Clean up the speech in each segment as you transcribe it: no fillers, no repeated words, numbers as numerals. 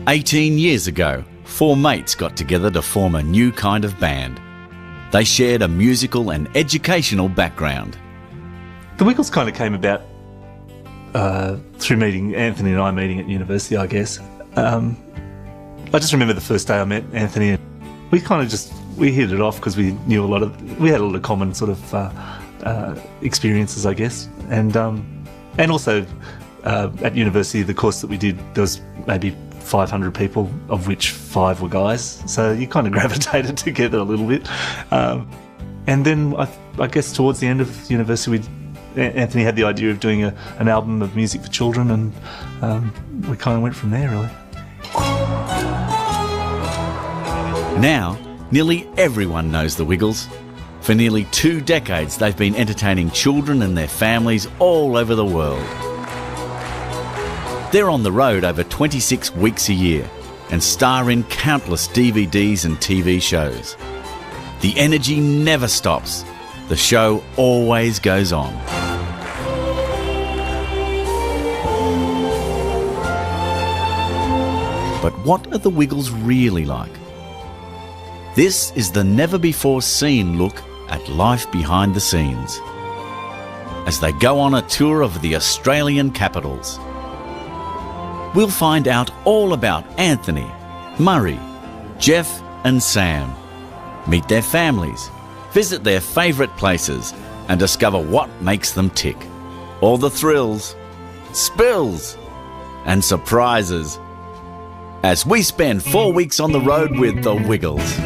18 years ago, four mates got together to form a new kind of band. They shared a musical and educational background. The Wiggles kind of came about through meeting Anthony and I meeting at university, I guess. I just remember the first day I met Anthony, and we kind of we hit it off because we had a lot of common sort of experiences, I guess, and also at university, the course that we did, there was maybe 500 people, of which 5 were guys, so you kind of gravitated together a little bit. And then I guess towards the end of university, Anthony had the idea of doing an album of music for children, and we kind of went from there, really. Now, nearly everyone knows the Wiggles. For nearly 2 decades, they've been entertaining children and their families all over the world. They're on the road over 26 weeks a year and star in countless DVDs and TV shows. The energy never stops. The show always goes on. But what are the Wiggles really like? This is the never-before-seen look at life behind the scenes as they go on a tour of the Australian capitals. We'll find out all about Anthony, Murray, Jeff and Sam. Meet their families, visit their favourite places and discover what makes them tick. All the thrills, spills and surprises as we spend 4 weeks on the road with the Wiggles.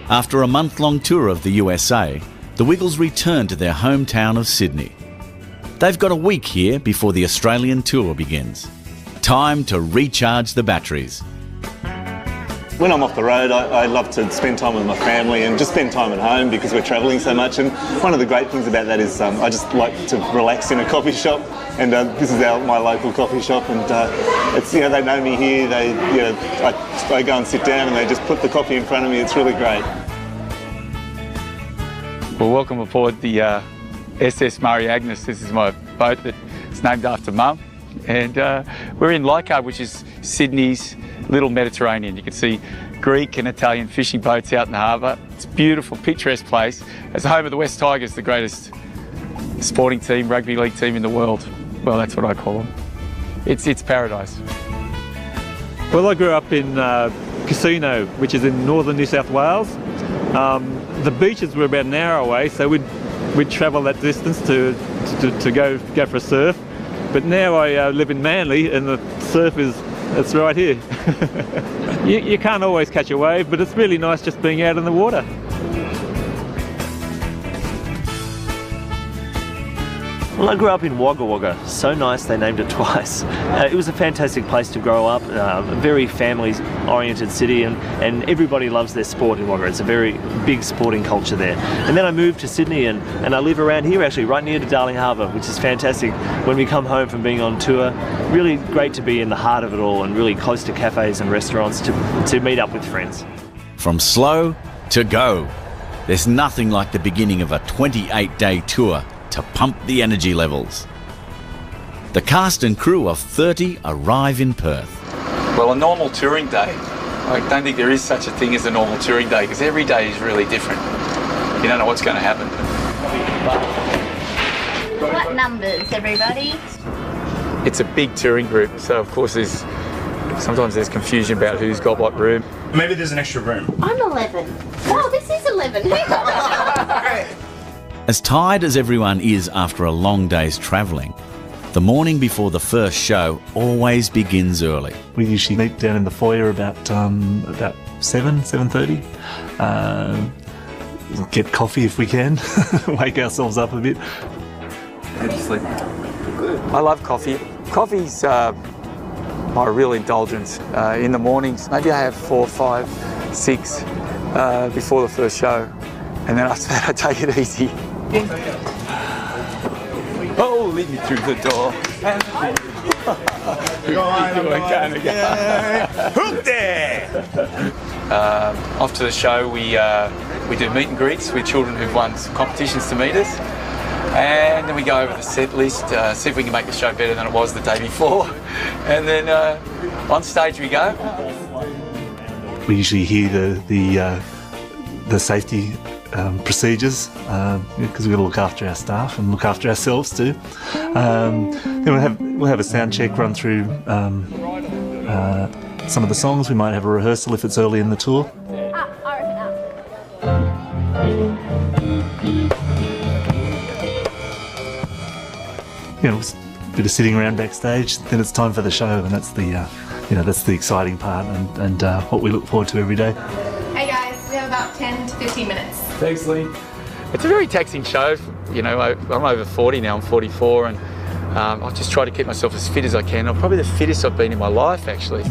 After a month-long tour of the USA, the Wiggles return to their hometown of Sydney. They've got a week here before the Australian tour begins. Time to recharge the batteries. When I'm off the road, I love to spend time with my family and just spend time at home because we're travelling so much. And one of the great things about that is I just like to relax in a coffee shop. And this is my local coffee shop, and it's they know me here. I go and sit down, and they just put the coffee in front of me. It's really great. Well, welcome aboard the SS Murray Agnes. This is my boat that's named after Mum. And we're in Leichhardt, which is Sydney's little Mediterranean. You can see Greek and Italian fishing boats out in the harbour. It's a beautiful, picturesque place. As the home of the West Tigers, the greatest sporting team, rugby league team in the world. Well, that's what I call them. It's paradise. Well, I grew up in Casino, which is in northern New South Wales. The beaches were about an hour away, so we'd travel that distance to go for a surf. But now I live in Manly, and the surf it's right here. You can't always catch a wave, but it's really nice just being out in the water. Well, I grew up in Wagga Wagga. So nice they named it twice. It was a fantastic place to grow up, a very family-oriented city, and everybody loves their sport in Wagga. It's a very big sporting culture there. And then I moved to Sydney, and I live around here actually, right near to Darling Harbour, which is fantastic. When we come home from being on tour, really great to be in the heart of it all and really close to cafes and restaurants to meet up with friends. From slow to go, there's nothing like the beginning of a 28-day tour to pump the energy levels. The cast and crew of 30 arrive in Perth. Well, a normal touring day, I don't think there is such a thing as a normal touring day because every day is really different. You don't know what's going to happen. What numbers, everybody? It's a big touring group, so of course sometimes there's confusion about who's got what room. Maybe there's an extra room. I'm 11. Oh, this is 11. As tired as everyone is after a long day's travelling, the morning before the first show always begins early. We usually meet down in the foyer about 7:30. Get coffee if we can, wake ourselves up a bit. How do you sleep? Good. I love coffee. Coffee's my real indulgence. In the mornings, maybe I have 4, 5, 6 before the first show, and then after that I take it easy. Oh, lead me through the door. Hook there! Off to the show, we do meet and greets with children who've won some competitions to meet us. And and then we go over the set list, see if we can make the show better than it was the day before, and then on stage we go. We usually hear the safety procedures because we've got to look after our staff and look after ourselves too. Then we'll have a sound check, run through some of the songs. We might have a rehearsal if it's early in the tour. You know, a bit of sitting around backstage. Then it's time for the show, and that's the exciting part and what we look forward to every day. Hey guys, we have about 10 to 15 minutes. Thanks, Lee. It's a very taxing show. You know, I'm over 40 now, I'm 44, and I just try to keep myself as fit as I can. I'm probably the fittest I've been in my life, actually.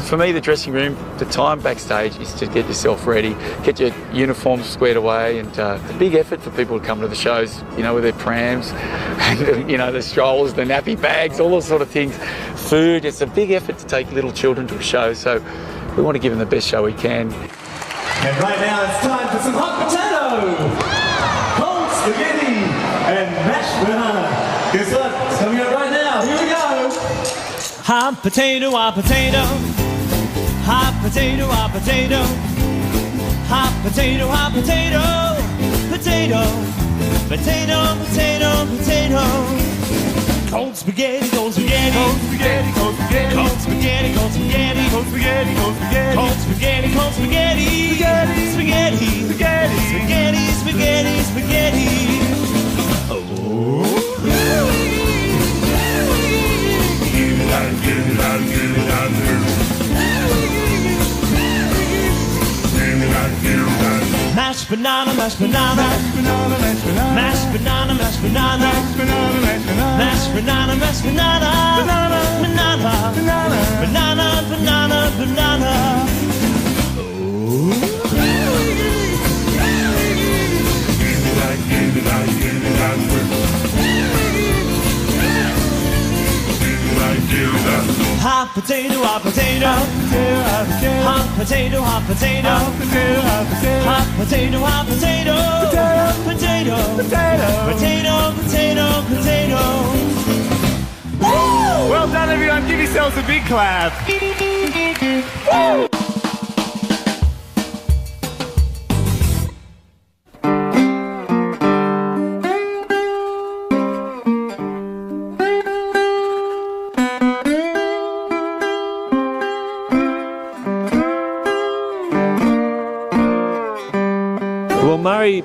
For me, the dressing room, the time backstage is to get yourself ready, get your uniforms squared away, and a big effort for people to come to the shows, you know, with their prams, and, you know, the strollers, the nappy bags, all those sort of things. Food, it's a big effort to take little children to a show, so we want to give them the best show we can. And right now it's time for some hot potato, cold spaghetti, and mashed banana. Guess what? It's coming up right now. Here we go. Hot potato, hot potato. Hot potato, hot potato. Hot potato, hot potato. Potato, potato, potato, potato. Cold spaghetti, cold spaghetti. Cold spaghetti, cold spaghetti. Cold spaghetti, cold spaghetti. Cold spaghetti, cold spaghetti. Cold spaghetti, cold spaghetti. Spaghetti, spaghetti. Spaghetti, spaghetti, spaghetti, spaghetti. Oh. Give it out, give it out, give it out there. Mashed banana, mashed banana, mashed banana, mashed banana, mashed banana, mashed banana, mashed banana, mashed banana, banana, banana, banana, banana, banana. Give it out, give it out, give it out. Give it out. Hot potato, hot potato, hot potato, hot potato, hot potato, hot potato, potato, potato, potato, potato. Well done, everyone. Give yourselves a big clap. Woo! Well, Murray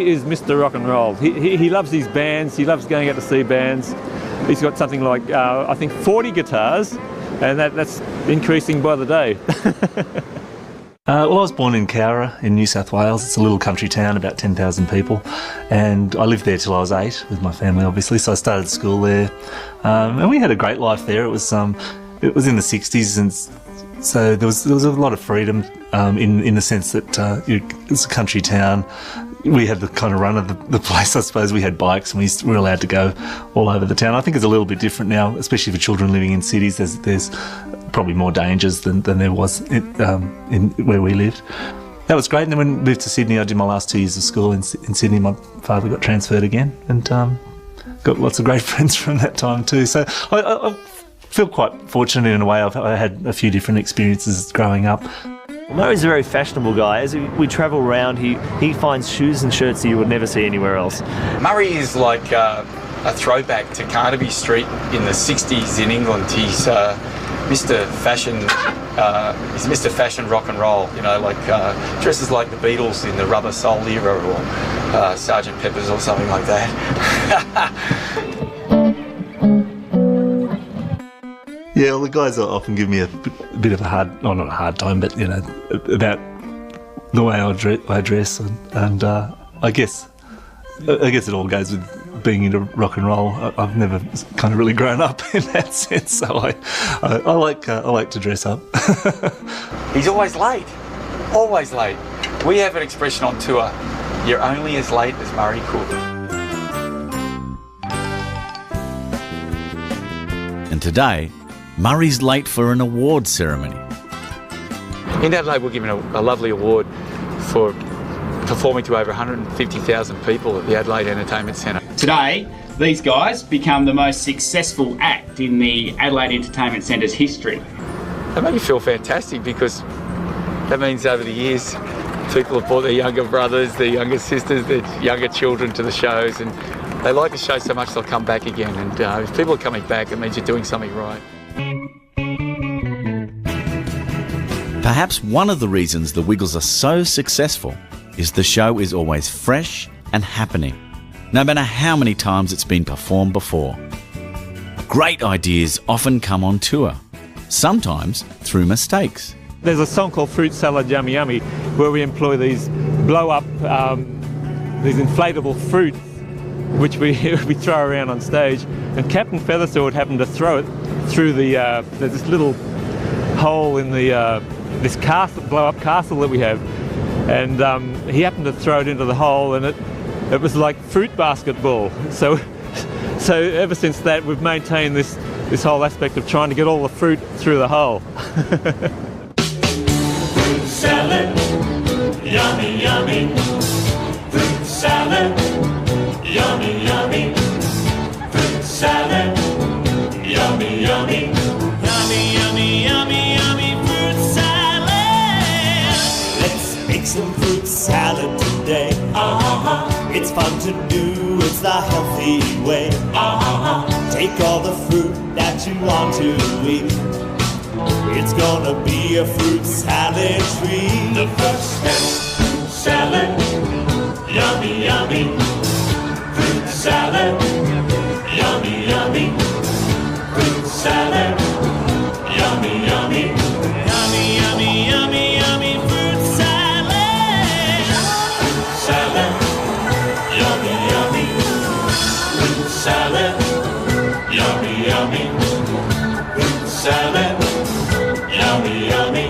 is Mr. Rock and Roll. He loves his bands. He loves going out to see bands. He's got something like, I think, 40 guitars, and that's increasing by the day. Well, I was born in Cowra in New South Wales. It's a little country town, about 10,000 people, and I lived there till I was 8 with my family, obviously. So I started school there, and we had a great life there. It was in the 60s, and so there was a lot of freedom in the sense that it's a country town. We had the kind of run of the place, I suppose. We had bikes and we were allowed to go all over the town. I think it's a little bit different now, especially for children living in cities. There's probably more dangers than there was in where we lived. That was great. And then when we moved to Sydney, I did my last 2 years of school in Sydney. My father got transferred again, and got lots of great friends from that time too. So I feel quite fortunate in a way. I had a few different experiences growing up. Murray's a very fashionable guy. As we travel around, he finds shoes and shirts that you would never see anywhere else. Murray is like a throwback to Carnaby Street in the 60s in England. He's Mr. Fashion. He's Mr. Fashion rock and roll. You know, like dresses like the Beatles in the Rubber Soul era, or Sgt. Pepper's or something like that. Yeah, well, the guys often give me a bit of a hard, well, not a hard time, but, you know, about the way I dress, and I guess it all goes with being into rock and roll. I've never kind of really grown up in that sense, so I like to dress up. He's always late, always late. We have an expression on tour: "You're only as late as Murray Cook." And today, Murray's late for an award ceremony. In Adelaide, we're given a lovely award for performing to over 150,000 people at the Adelaide Entertainment Centre. Today, these guys become the most successful act in the Adelaide Entertainment Centre's history. They make you feel fantastic because that means over the years people have brought their younger brothers, their younger sisters, their younger children to the shows, and they like the show so much they'll come back again. And if people are coming back, it means you're doing something right. Perhaps one of the reasons the Wiggles are so successful is the show is always fresh and happening, no matter how many times it's been performed before. Great ideas often come on tour, sometimes through mistakes. There's a song called Fruit Salad Yummy Yummy where we employ these blow-up, these inflatable fruits which we throw around on stage, and Captain Feathersword happened to throw it through there's this little hole in this castle, blow-up castle that we have, and he happened to throw it into the hole, and it was like fruit basketball. So ever since that, we've maintained this whole aspect of trying to get all the fruit through the hole. Fruit salad, yummy, yummy. Fruit salad, yummy, yummy. Fruit salad, yummy, yummy. Yummy, yummy, yummy, yummy fruit salad. Let's make some fruit salad today. It's fun to do, it's the healthy way. Take all the fruit that you want to eat. It's gonna be a fruit salad treat. The first step, fruit salad, yummy, yummy. Fruit salad, yummy, yummy. Fruit salad, yummy, yummy. Yummy, yummy, yummy, yummy fruit salad. Fruit salad, yummy, yummy. Fruit salad, yummy, yummy. Fruit salad, yummy, yummy.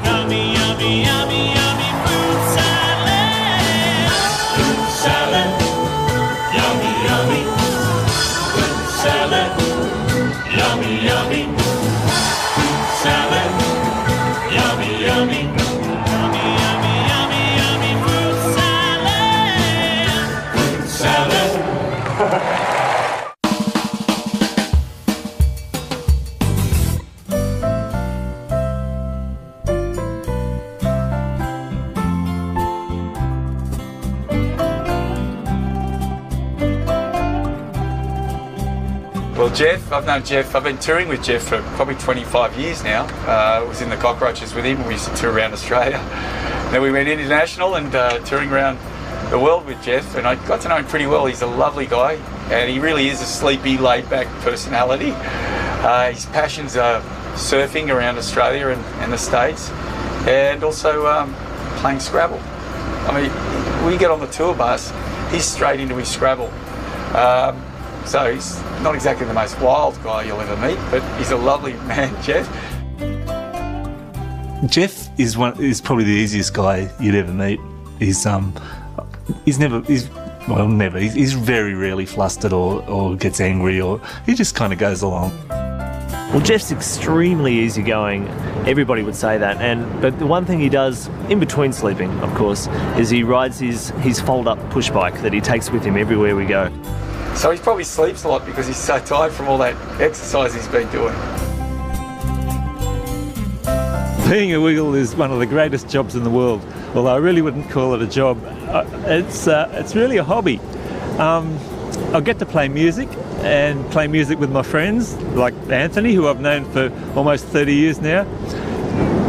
Yummy, yummy, yummy, yummy fruit salad. Fruit salad, yummy, yummy. Fruit salad, yummy, yummy. Fruit salad, yummy, yummy. Yummy, yummy, yummy, yummy fruit salad. Fruit salad. Well, Jeff, I've known Jeff, I've been touring with Jeff for probably 25 years now. I was in the Cockroaches with him, we used to tour around Australia. Then we went international and touring around the world with Jeff, and I got to know him pretty well. He's a lovely guy, and he really is a sleepy, laid-back personality. His passions are surfing around Australia and the States, and also playing Scrabble. I mean, when you get on the tour bus, he's straight into his Scrabble. So he's not exactly the most wild guy you'll ever meet, but he's a lovely man, Jeff. Jeff is probably the easiest guy you'd ever meet. He's very rarely flustered or gets angry, or he just kind of goes along. Well, Jeff's extremely easygoing. Everybody would say that. But the one thing he does in between sleeping, of course, is he rides his fold-up push bike that he takes with him everywhere we go. So he probably sleeps a lot because he's so tired from all that exercise he's been doing. Being a Wiggle is one of the greatest jobs in the world, although I really wouldn't call it a job. It's really a hobby. I get to play music and play music with my friends, like Anthony, who I've known for almost 30 years now.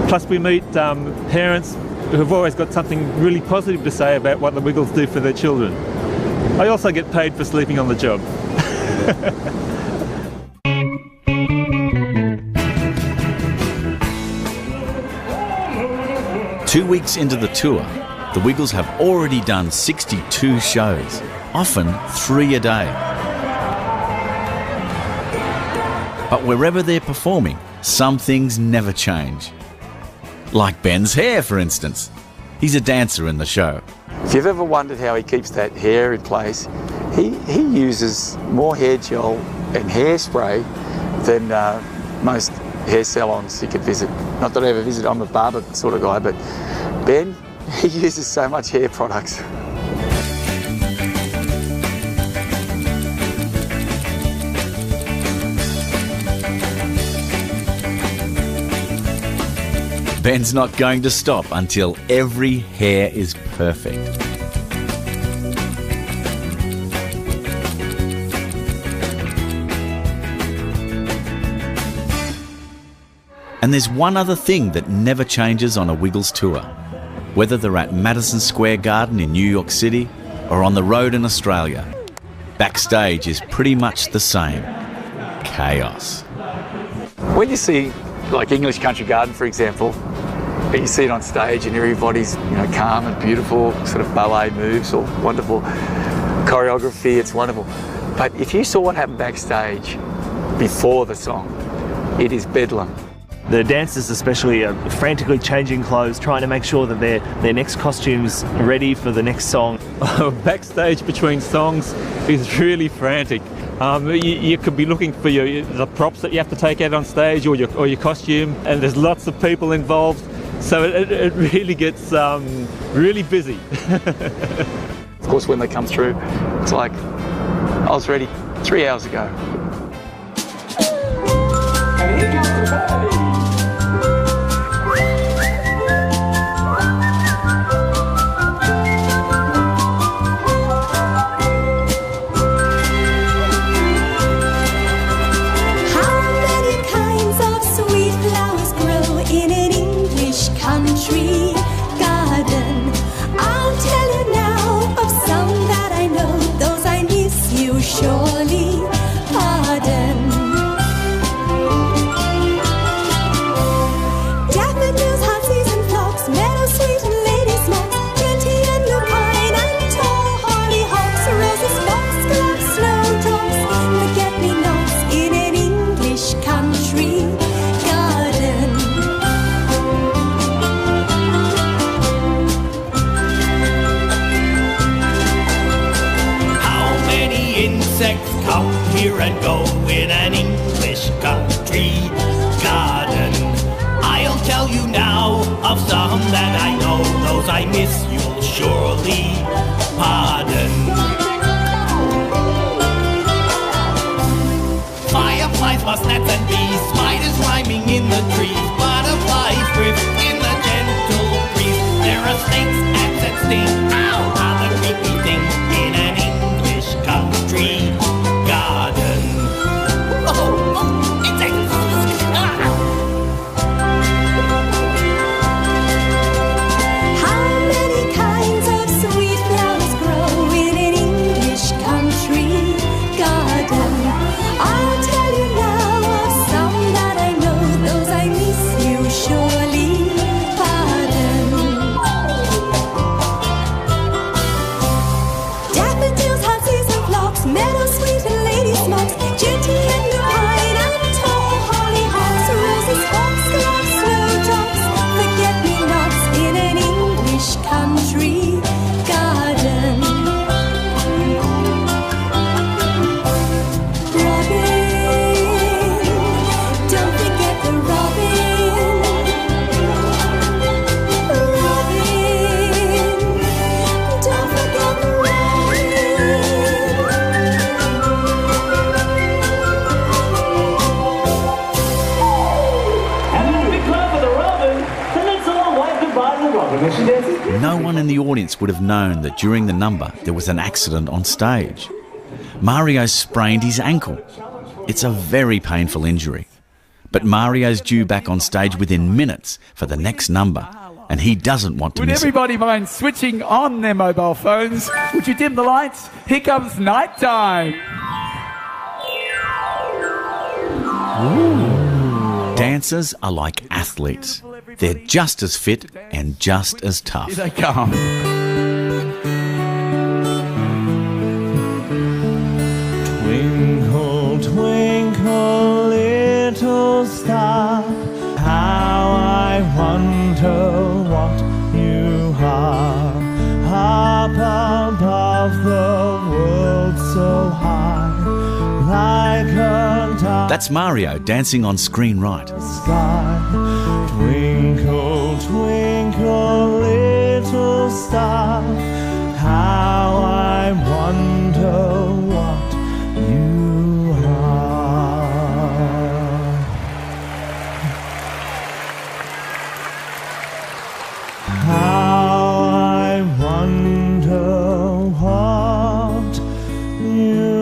Plus we meet parents who have always got something really positive to say about what the Wiggles do for their children. I also get paid for sleeping on the job. 2 weeks into the tour, the Wiggles have already done 62 shows, often 3 a day. But wherever they're performing, some things never change. Like Ben's hair, for instance. He's a dancer in the show. If you've ever wondered how he keeps that hair in place, he uses more hair gel and hairspray than most hair salons you could visit. Not that I ever visit, I'm a barber sort of guy, but Ben He uses so much hair products. Ben's not going to stop until every hair is perfect. And there's one other thing that never changes on a Wiggles tour. Whether they're at Madison Square Garden in New York City or on the road in Australia, backstage is pretty much the same. Chaos. When you see, like English Country Garden, for example, and you see it on stage and everybody's, calm and beautiful, sort of ballet moves or wonderful choreography, it's wonderful. But if you saw what happened backstage before the song, it is bedlam. The dancers especially are frantically changing clothes, trying to make sure that their next costume's ready for the next song. Backstage between songs is really frantic. You could be looking for the props that you have to take out on stage or your costume, and there's lots of people involved, so it really gets really busy. Of course, when they come through, it's like, I was ready 3 hours ago. And here comes the party. And go in an English country garden. I'll tell you now of some that I know. Those I miss you'll surely pardon. Fireflies, gnats and bees, spiders rhyming in the trees, butterflies drift in the gentle breeze. There are snakes, ants and sting, other creepy things in an English country garden. How many kinds of sweet flowers grow in an English country garden? I'll tell you now of some that I know. Those I miss you surely pardon. Daffodils, heartsease and phlox, meadowsweet and lady smokes, gentian and pine and tall hollyhocks, roses, foxgloves, snowdrops, forget-me-nots in an English country garden. Robin, don't forget the robin. Robin, don't forget the robin. No one in the audience would have known that during the number there was an accident on stage. Mario sprained his ankle. It's a very painful injury. But Mario's due back on stage within minutes for the next number, and he doesn't want to Would miss it. everybody mind switching on their mobile phones? Would you dim the lights? Here comes nighttime. Dancers are like athletes. They're just as fit and just as tough. Here they come. Twinkle, twinkle, little star, how I wonder what you are. Up above the world so high, like a dark That's Mario dancing on screen right. sky. Twinkle, twinkle, little little star. How I wonder what you are. How I wonder what you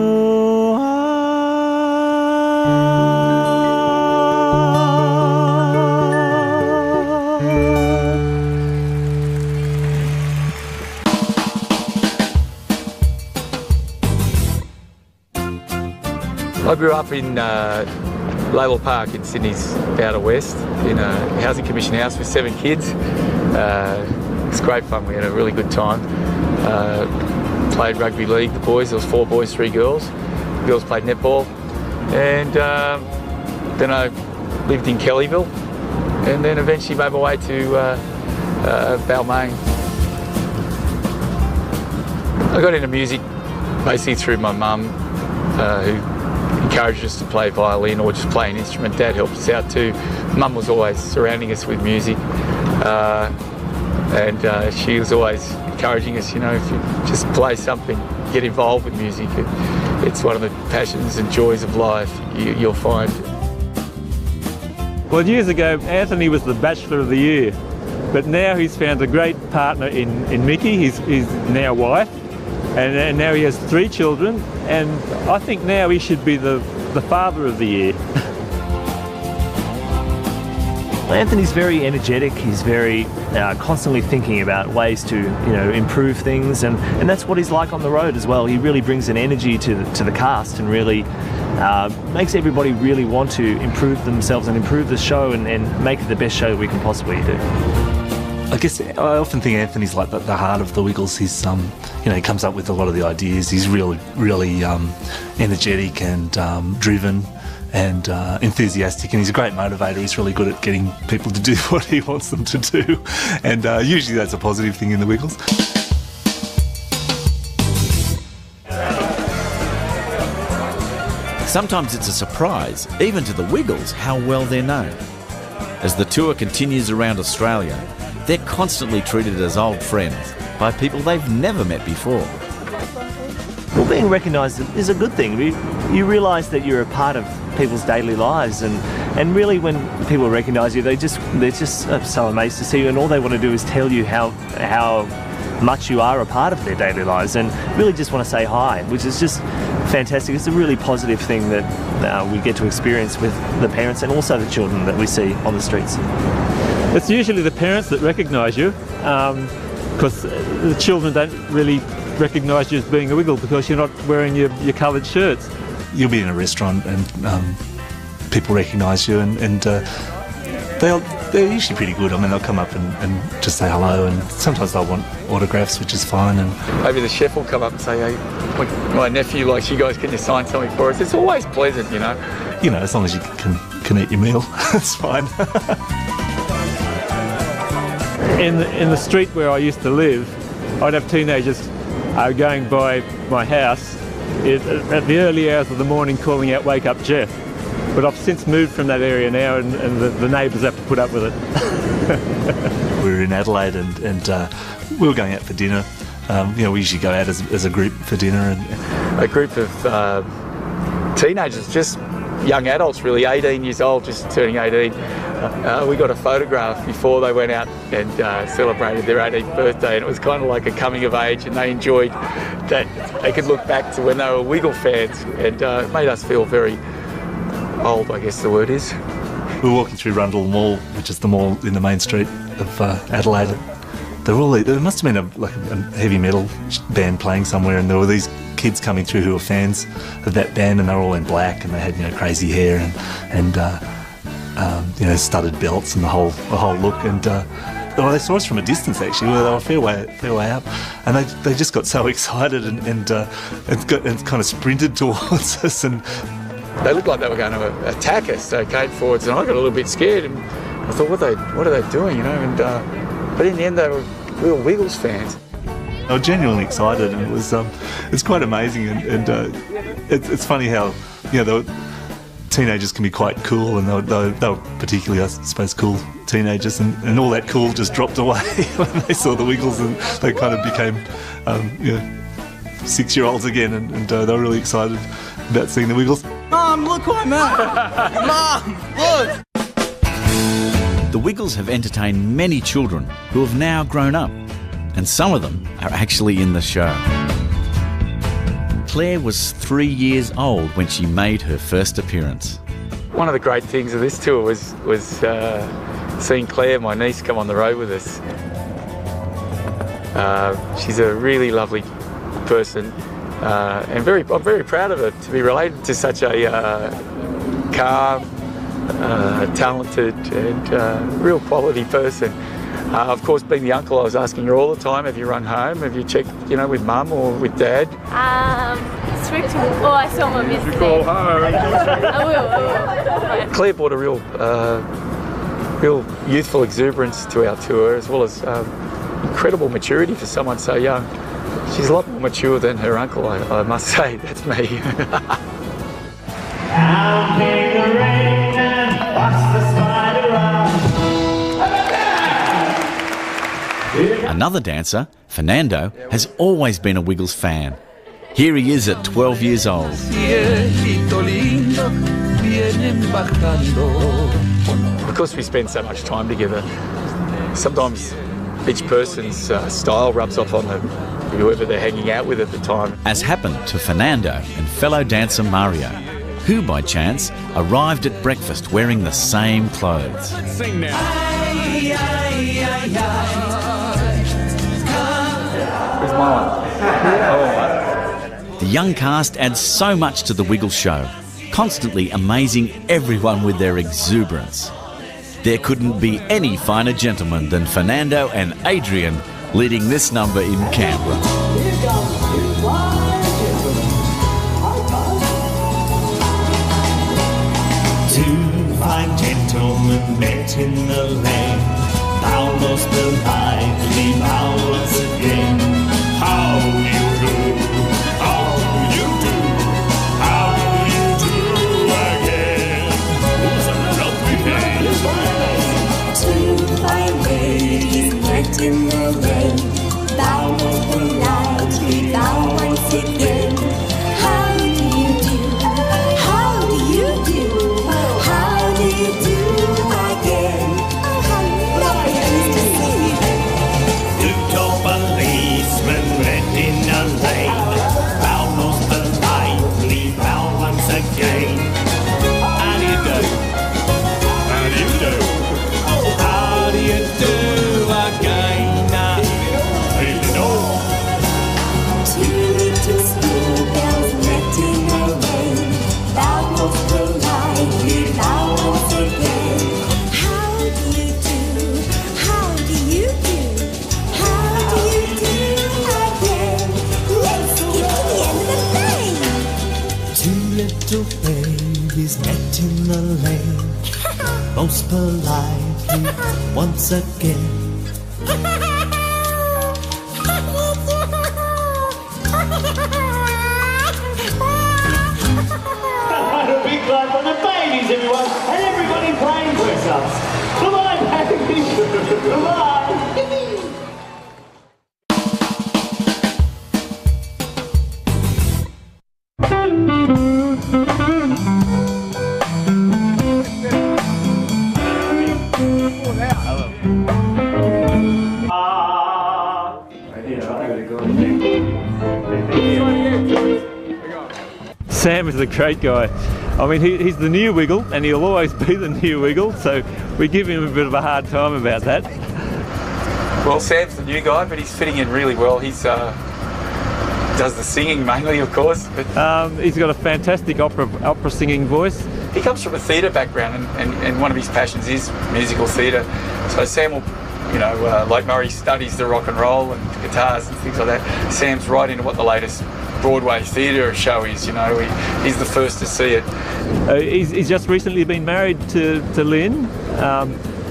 I grew up in Lalor Park in Sydney's outer west in a housing commission house with 7 kids. It's great fun. We had a really good time. Played rugby league, the boys. There was 4 boys, 3 girls. The girls played netball. And then I lived in Kellyville and then eventually made my way to Balmain. I got into music basically through my mum, who encouraged us to play violin or just play an instrument. Dad helped us out too. Mum was always surrounding us with music, and she was always encouraging us, you know, if you just play something, get involved with music. It's one of the passions and joys of life, you'll find. Well, years ago, Anthony was the Bachelor of the Year, but now he's found a great partner in Mickey, his now wife, and now he has 3 children, and I think now he should be the Father of the Year. Anthony's very energetic. He's very constantly thinking about ways to, improve things, and that's what he's like on the road as well. He really brings an energy to the cast and really makes everybody really want to improve themselves and improve the show and make it the best show we can possibly do. I guess I often think Anthony's like the heart of the Wiggles. He's, he comes up with a lot of the ideas. He's really energetic and driven and enthusiastic, and he's a great motivator. He's really good at getting people to do what he wants them to do, and usually that's a positive thing in the Wiggles. Sometimes it's a surprise, even to the Wiggles, how well they're known. As the tour continues around Australia, they're constantly treated as old friends by people they've never met before. Well, being recognised is a good thing. You realise that you're a part of people's daily lives, and really when people recognise you, they're just so amazed to see you, and all they want to do is tell you how much you are a part of their daily lives, and really just want to say hi, which is just fantastic. It's a really positive thing that we get to experience with the parents and also the children that we see on the streets. It's usually the parents that recognise you, because the children don't really recognise you as being a Wiggle because you're not wearing your coloured shirts. You'll be in a restaurant and people recognise you, and they're usually pretty good. I mean, they'll come up and just say hello, and sometimes they'll want autographs, which is fine. And maybe the chef will come up and say, "Hey, my nephew likes you guys. Can you sign something for us?" It's always pleasant, you know. You know, as long as you can eat your meal, it's fine. In the street where I used to live, I'd have teenagers going by my house at the early hours of the morning calling out, "Wake up, Jeff." But I've since moved from that area now, and the neighbours have to put up with it. We were in Adelaide and we were going out for dinner. We usually go out as a group for dinner. And a group of teenagers, just young adults really, 18 years old, just turning 18. We got a photograph before they went out and celebrated their 18th birthday, and it was kind of like a coming of age, and they enjoyed that they could look back to when they were Wiggle fans, and it made us feel very old, I guess the word is. We were walking through Rundle Mall, which is the mall in the main street of Adelaide. There must have been a heavy metal band playing somewhere, and there were these kids coming through who were fans of that band, and they were all in black, and they had crazy hair and studded belts and the whole look. And they saw us from a distance actually. They were a fair way up, and they just got so excited and kind of sprinted towards us, and they looked like they were going to attack us. They came forwards, and I got a little bit scared, and I thought, what are they doing, And but in the end, we were Wiggles fans. They were genuinely excited, and it's quite amazing, and it's funny how teenagers can be quite cool, and they were particularly, I suppose, cool teenagers, and all that cool just dropped away when they saw the Wiggles, and they kind of became 6-year-olds again, and they were really excited about seeing the Wiggles. Mum, look what I'm at! Mum, look! The Wiggles have entertained many children who have now grown up, and some of them are actually in the show. Claire was 3 years old when she made her first appearance. One of the great things of this tour was seeing Claire, my niece, come on the road with us. She's a really lovely person, and I'm very proud of her to be related to such a calm, talented and real quality person. Of course, being the uncle, I was asking her all the time, have you run home? Have you checked, with mum or with dad? I saw mum yesterday. Call home. I will. Claire brought a real youthful exuberance to our tour, as well as incredible maturity for someone so young. She's a lot more mature than her uncle, I must say. That's me. Out came the rain and watched the spider run. Another dancer, Fernando, has always been a Wiggles fan. Here he is at 12 years old. Because we spend so much time together, sometimes each person's style rubs off on whoever they're hanging out with at the time. As happened to Fernando and fellow dancer Mario, who by chance arrived at breakfast wearing the same clothes. Sing now. Where's my one? The young cast adds so much to the Wiggles show, constantly amazing everyone with their exuberance. There couldn't be any finer gentlemen than Fernando and Adrian leading this number in Canberra. Two fine gentlemen met in the lane. Thou most politely bow once again. How do you do? How do you do? How do you do again? Who's a lovely hand? Two fine ladies met in the lane. Thou most politely bow once again. How do you do? How do you do? How do you do again? Oh, how lovely it is to see you. Two tall policemen met in a lane. Bow most politely, bow once again. How do you do? How do you do? How do you do again? Really know. Two little schoolgirls met in the lane. Bow most politely, bow once again. How do you do? How do you do? How do you do again? Let's get to the end of the lane. Two little babies met in the lane. Most politely, once again. A big clap for the babies, everyone, and everybody playing dress ups. Come on, babies. Come on. Sam is a great guy. I mean, he's the new Wiggle, and he'll always be the new Wiggle, so we give him a bit of a hard time about that. Well, Sam's the new guy, but he's fitting in really well. He's does the singing mainly, of course. But he's got a fantastic opera singing voice. He comes from a theatre background, and one of his passions is musical theatre. So Sam will, like Murray studies the rock and roll and guitars and things like that. Sam's right into what the latest Broadway theatre show is. He's the first to see it. He's just recently been married to Lynn,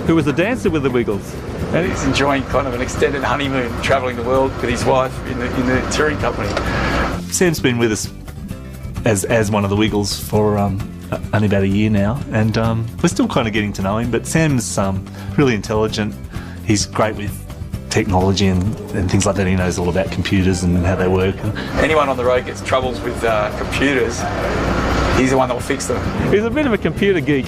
who was a dancer with the Wiggles. And he's enjoying kind of an extended honeymoon, travelling the world with his wife in the touring company. Sam's been with us as one of the Wiggles for only about a year now, and we're still kind of getting to know him, but Sam's really intelligent. He's great with technology and things like that. He knows all about computers and how they work. Anyone on the road gets troubles with computers, he's the one that will fix them. He's a bit of a computer geek.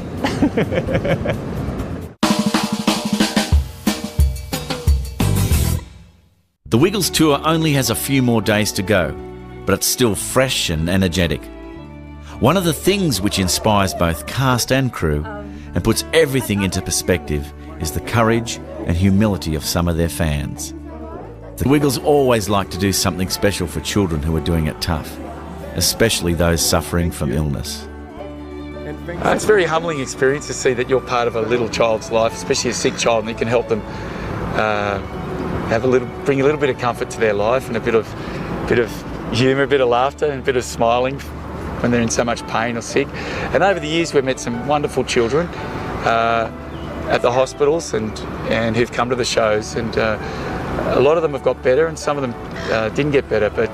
The Wiggles tour only has a few more days to go, but it's still fresh and energetic. One of the things which inspires both cast and crew and puts everything into perspective is the courage and humility of some of their fans. The Wiggles always like to do something special for children who are doing it tough, especially those suffering from illness. It's a very humbling experience to see that you're part of a little child's life, especially a sick child, and you can help them bring a little bit of comfort to their life and a bit of humour, a bit of laughter and a bit of smiling when they're in so much pain or sick. And over the years we've met some wonderful children at the hospitals and who've come to the shows, and a lot of them have got better and some of them didn't get better, but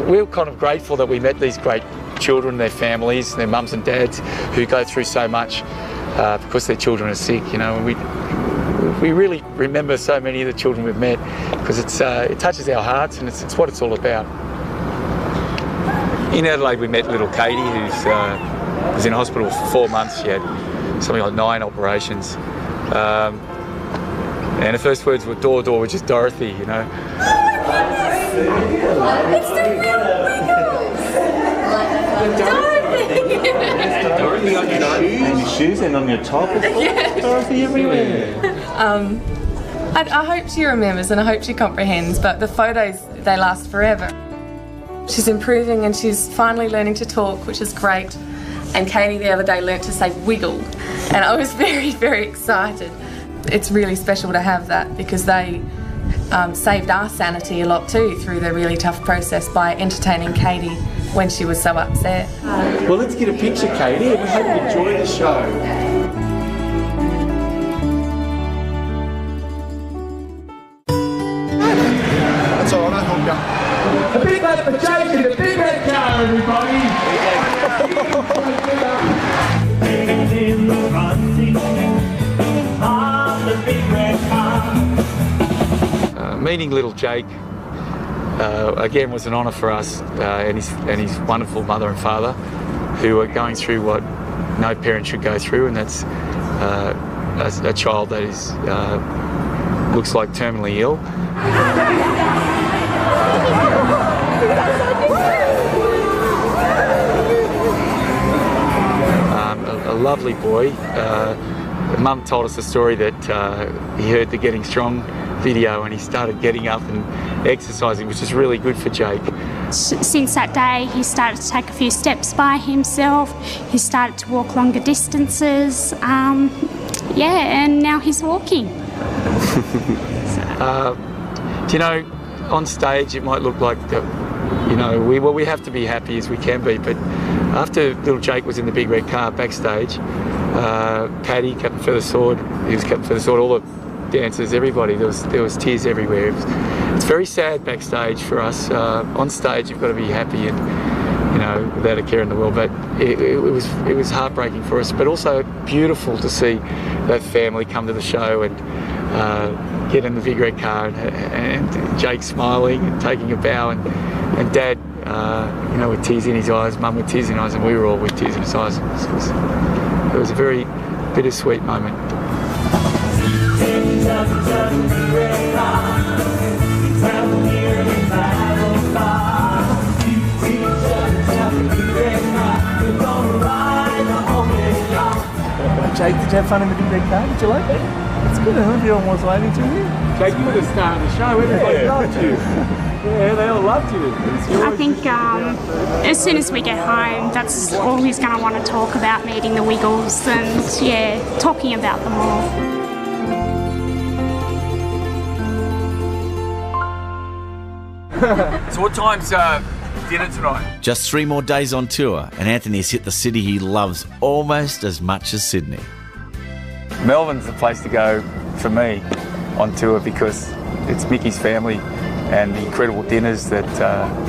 we're kind of grateful that we met these great children, their families, their mums and dads who go through so much because their children are sick, you know. And we really remember so many of the children we've met because it touches our hearts, and it's what it's all about. In Adelaide we met little Katie, who was in hospital for 4 months. She had something like 9 operations. And her first words were "door, door," which is Dorothy, you know. It's the Dorothy on your shoes and on your top. Dorothy everywhere. I hope she remembers and I hope she comprehends, but the photos, they last forever. She's improving and she's finally learning to talk, which is great. And Katie the other day learnt to say wiggle, and I was very, very excited. It's really special to have that because they saved our sanity a lot too through the really tough process by entertaining Katie when she was so upset. Well, let's get a picture, Katie, and we hope you enjoy the show. That's all right, I'll go. A big round for Jake in the big red car, everybody! In the front seat of the big red car. Meeting little Jake again was an honour for us, and his wonderful mother and father, who are going through what no parent should go through, and that's a child that is looks like terminally ill. A lovely boy. Mum told us a story that he heard the Getting Strong video and he started getting up and exercising, which is really good for Jake. Since that day, he started to take a few steps by himself. He started to walk longer distances. And now he's walking. You know, on stage it might look like we have to be happy as we can be, but after little Jake was in the big red car backstage, Katie, Captain Feathersword, he was Captain Feathersword, all the dancers, everybody, there was tears everywhere. It's very sad backstage for us. On stage you've got to be happy and, you know, without a care in the world, but it was heartbreaking for us, but also beautiful to see that family come to the show and get in the big red car and Jake smiling and taking a bow, and Dad, with tears in his eyes, Mum with tears in her eyes, and we were all with tears in his eyes. It was a very bittersweet moment. Jake, did you have fun in the big red car? Did you like it? It's good, huh? Everyone was waving to you. Jake, you were the star of the show. Everybody loved you. Yeah, they all loved you. I think as soon as we get home, that's all he's going to want to talk about, meeting the Wiggles and, talking about them all. So what time's dinner tonight? Just 3 more days on tour, and Anthony's hit the city he loves almost as much as Sydney. Melbourne's the place to go for me on tour because it's Mickey's family and the incredible dinners that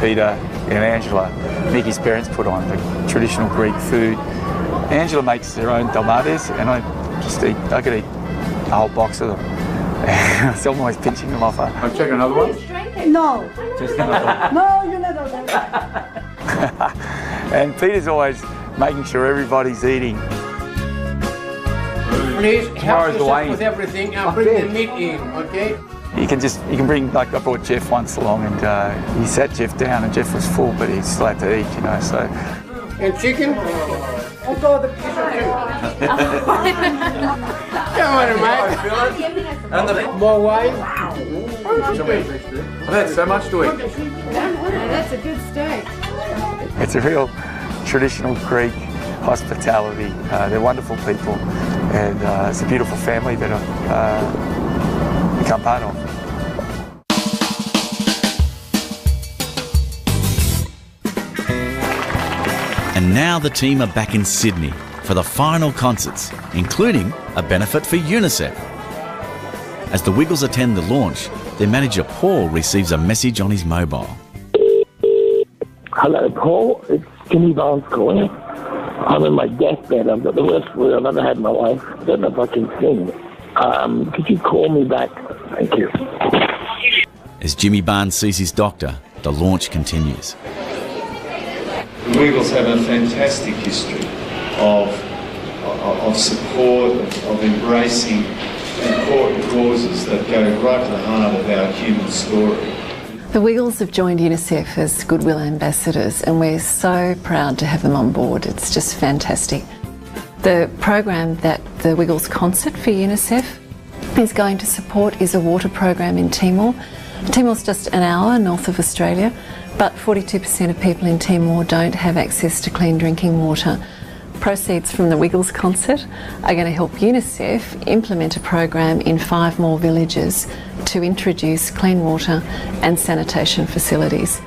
Peter and Angela, Nikki's parents, put on, the traditional Greek food. Angela makes her own dolmades, and I could eat a whole box of them. I was almost pinching them off her. I'm checking another one. No. Just another one. No, you never. And Peter's always making sure everybody's eating. Please help Tomorrow's the yourself way. with everything and bring the meat in, okay? You can bring, like I brought Jeff once along, and he sat Jeff down, and Jeff was full, but he still had to eat, you know, so. And chicken? I'll go with the pizza too. Come on, mate. And the more wine. I've had so much to eat. That's a good steak. It's a real traditional Greek hospitality. They're wonderful people, and it's a beautiful family that I've become part of. And now the team are back in Sydney for the final concerts, including a benefit for UNICEF. As the Wiggles attend the launch, their manager Paul receives a message on his mobile. Hello, Paul. It's Jimmy Barnes calling. I'm in my deathbed. I've got the worst flu I've ever had in my life. I don't know if I can sing. Could you call me back? Thank you. As Jimmy Barnes sees his doctor, the launch continues. The Wiggles have a fantastic history of support, of embracing important causes that go right to the heart of our human story. The Wiggles have joined UNICEF as Goodwill Ambassadors, and we're so proud to have them on board. It's just fantastic. The program that the Wiggles Concert for UNICEF is going to support is a water program in Timor. Timor's just an hour north of Australia, but 42% of people in Timor don't have access to clean drinking water. Proceeds from the Wiggles concert are going to help UNICEF implement a program in 5 more villages to introduce clean water and sanitation facilities.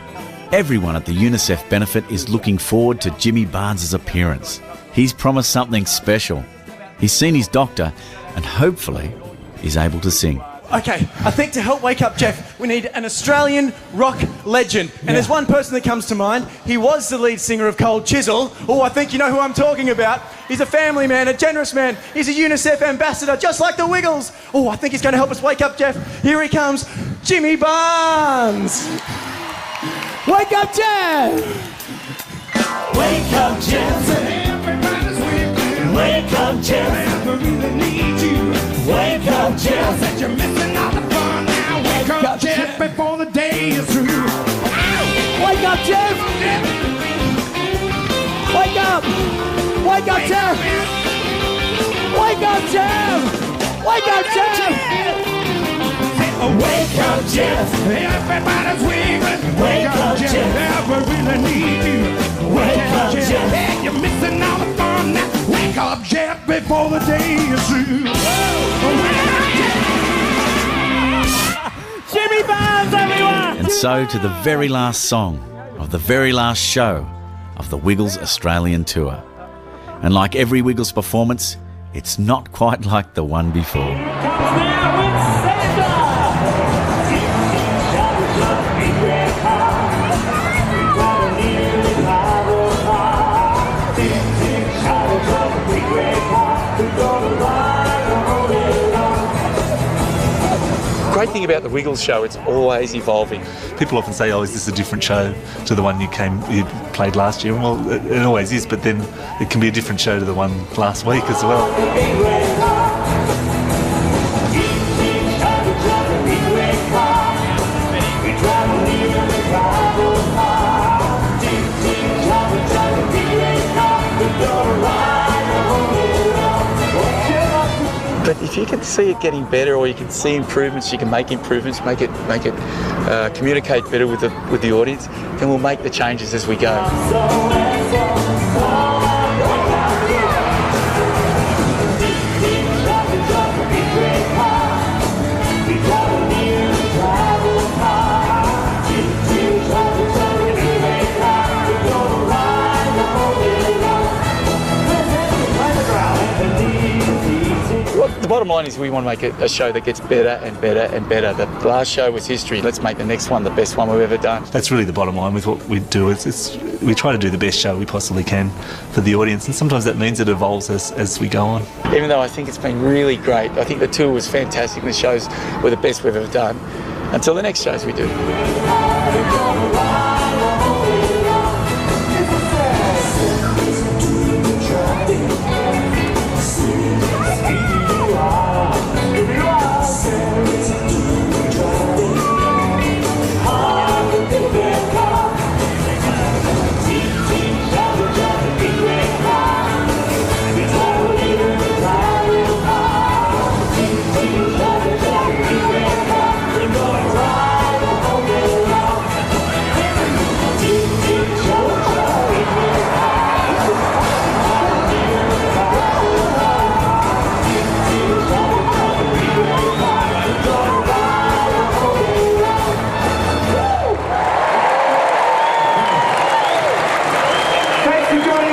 Everyone at the UNICEF benefit is looking forward to Jimmy Barnes' appearance. He's promised something special. He's seen his doctor and hopefully is able to sing. Okay, I think to help wake up Jeff, we need an Australian rock legend. And there's one person that comes to mind. He was the lead singer of Cold Chisel. Oh, I think you know who I'm talking about. He's a family man, a generous man. He's a UNICEF ambassador, just like the Wiggles. Oh, I think he's going to help us wake up Jeff. Here he comes, Jimmy Barnes. Wake up, Jeff! Wake up, Jeff. Everybody's waking. Wake up, Jeff. I really need you. Wake up, Jeff. Said you're missing all the fun now. Wake up, Jeff, before the day is through. Wake up, Jeff! Wake up! Wake up, Jeff! Wake up, Jeff! Wake up, Jeff! Wake up, Jeff. Everybody's wiggling. Wake up, Jeff. I really need you. Wake up, Jeff. Hey, you're missing all the fun now. Wake up, Jeff, before the day is through. Jimmy Barnes, everyone! And so to the very last song of the very last show of the Wiggles Australian Tour. And like every Wiggles performance, it's not quite like the one before. Great thing about the Wiggles show, it's always evolving. People often say, oh, is this a different show to the one you played last year? Well, it always is, but then it can be a different show to the one last week as well. But if you can see it getting better, or you can see improvements, you can make improvements, make it communicate better with the audience, then we'll make the changes as we go. The bottom line is we want to make a show that gets better and better and better. The last show was history. Let's make the next one the best one we've ever done. That's really the bottom line with what we do. We try to do the best show we possibly can for the audience, and sometimes that means it evolves as we go on. Even though I think it's been really great, I think the tour was fantastic and the shows were the best we've ever done. Until the next shows we do. Thanks for joining